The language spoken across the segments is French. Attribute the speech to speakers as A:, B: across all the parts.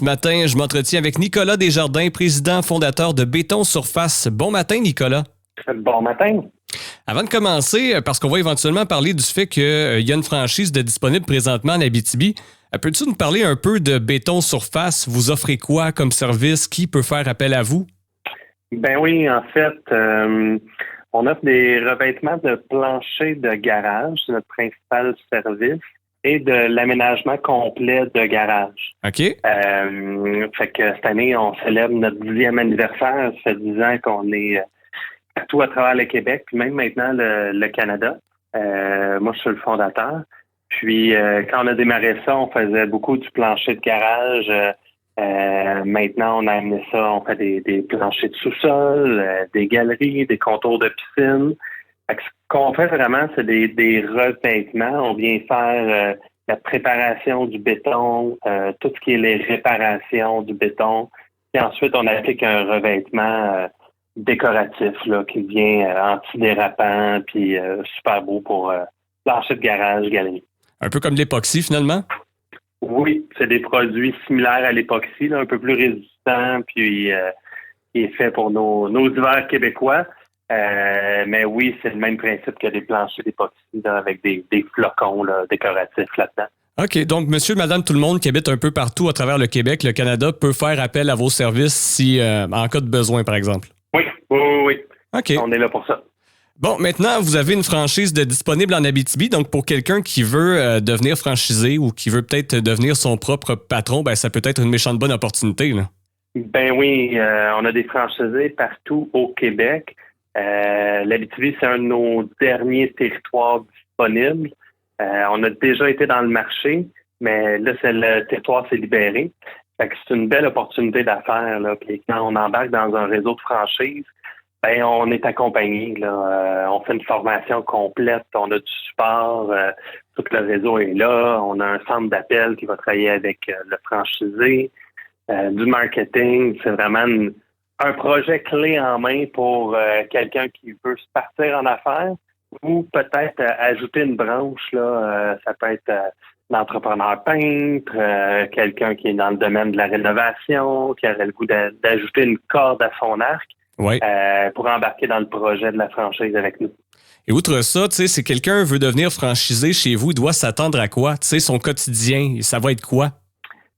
A: Ce matin, je m'entretiens avec Nicolas Desjardins, président fondateur de Béton Surface. Bon matin, Nicolas.
B: Bon matin.
A: Avant de commencer, parce qu'on va éventuellement parler du fait qu'il y a une franchise de disponible présentement en Abitibi, peux-tu nous parler un peu de Béton Surface? Vous offrez quoi comme service? Qui peut faire appel à vous?
B: Ben oui, en fait, on offre des revêtements de plancher de garage, c'est notre principal service, et de l'aménagement complet de garage.
A: OK.
B: Fait que cette année, on célèbre notre 10e anniversaire. Ça fait 10 ans qu'on est partout à travers le Québec, puis même maintenant le Canada. Moi, je suis le fondateur. Puis, quand on a démarré ça, on faisait beaucoup du plancher de garage. Maintenant, on a amené ça, on fait des planchers de sous-sol, des galeries, des contours de piscine. Fait que ce qu'on fait vraiment, c'est des revêtements. On vient faire la préparation du béton, tout ce qui est les réparations du béton. Puis ensuite, on applique un revêtement décoratif là, qui vient antidérapant puis super beau pour plancher de garage, galerie.
A: Un peu comme l'époxy, finalement?
B: Oui, c'est des produits similaires à l'époxy, là, un peu plus résistants, puis qui est fait pour nos hivers québécois. Mais oui, c'est le même principe que des planchers d'époxy là, avec des flocons là, décoratifs là-dedans.
A: OK, donc monsieur, madame, tout le monde qui habite un peu partout à travers le Québec, le Canada, peut faire appel à vos services si en cas de besoin, par exemple.
B: Oui.
A: OK.
B: On est là pour ça.
A: Bon, maintenant, vous avez une franchise de disponible en Abitibi, donc pour quelqu'un qui veut devenir franchisé ou qui veut peut-être devenir son propre patron, ben ça peut être une méchante bonne opportunité, là.
B: Ben oui, on a des franchisés partout au Québec. L'Abitibi, c'est un de nos derniers territoires disponibles. On a déjà été dans le marché, mais là, le territoire s'est libéré. Fait que c'est une belle opportunité d'affaires, là. Puis quand on embarque dans un réseau de franchise, ben, on est accompagné, là. On fait une formation complète, on a du support, tout le réseau est là. On a un centre d'appel qui va travailler avec le franchisé, du marketing. C'est vraiment un projet clé en main pour quelqu'un qui veut se partir en affaires ou peut-être ajouter une branche, là. Ça peut être l'entrepreneur peintre, quelqu'un qui est dans le domaine de la rénovation, qui aurait le goût d'ajouter une corde à son arc.
A: Oui.
B: Pour embarquer dans le projet de la franchise avec nous.
A: Et outre ça, tu sais, si quelqu'un veut devenir franchisé chez vous, il doit s'attendre à quoi? Tu sais, son quotidien, ça va être quoi?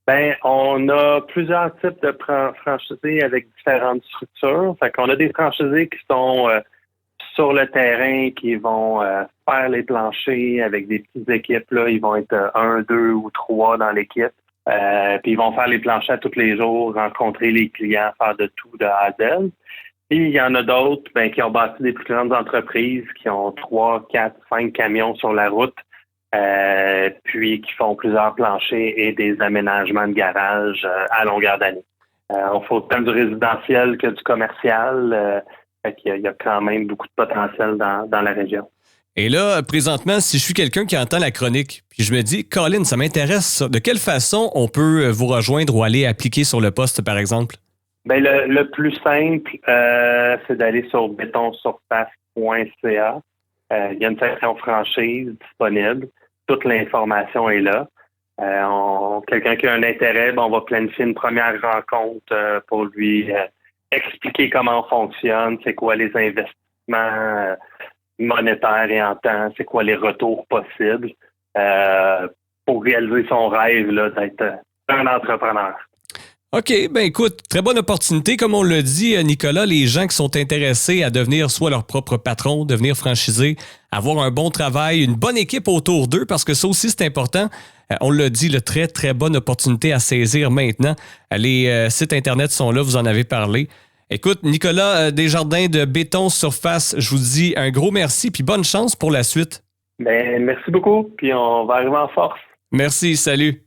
B: Ben, on a plusieurs types de franchisés avec différentes structures. Fait qu'on a des franchisés qui sont sur le terrain, qui vont faire les planchers avec des petites équipes. Là, ils vont être 1, 2 ou 3 dans l'équipe. Puis ils vont faire les planchers tous les jours, rencontrer les clients, faire de tout de A à Z. Puis il y en a d'autres qui ont bâti des plus grandes entreprises, qui ont 3, 4, 5 camions sur la route, puis qui font plusieurs planchers et des aménagements de garage à longueur d'année. On fait autant du résidentiel que du commercial. Fait qu'il y a quand même beaucoup de potentiel dans la région.
A: Et là, présentement, si je suis quelqu'un qui entend la chronique, puis je me dis, Colin, ça m'intéresse ça. De quelle façon on peut vous rejoindre ou aller appliquer sur le poste, par exemple?
B: Ben le plus simple, c'est d'aller sur bétonsurface.ca. Il y a une section franchise disponible. Toute l'information est là. Quelqu'un qui a un intérêt, on va planifier une première rencontre pour lui expliquer comment on fonctionne, c'est quoi les investissements monétaires et en temps, c'est quoi les retours possibles pour réaliser son rêve là, d'être un entrepreneur.
A: OK, ben écoute, très bonne opportunité. Comme on l'a dit, Nicolas, les gens qui sont intéressés à devenir soit leur propre patron, devenir franchisé, avoir un bon travail, une bonne équipe autour d'eux, parce que ça aussi, c'est important. On l'a dit, très, très bonne opportunité à saisir maintenant. Les sites Internet sont là, vous en avez parlé. Écoute, Nicolas Desjardins de Béton Surface, je vous dis un gros merci, puis bonne chance pour la suite.
B: Ben, merci beaucoup, puis on va arriver en force.
A: Merci, salut.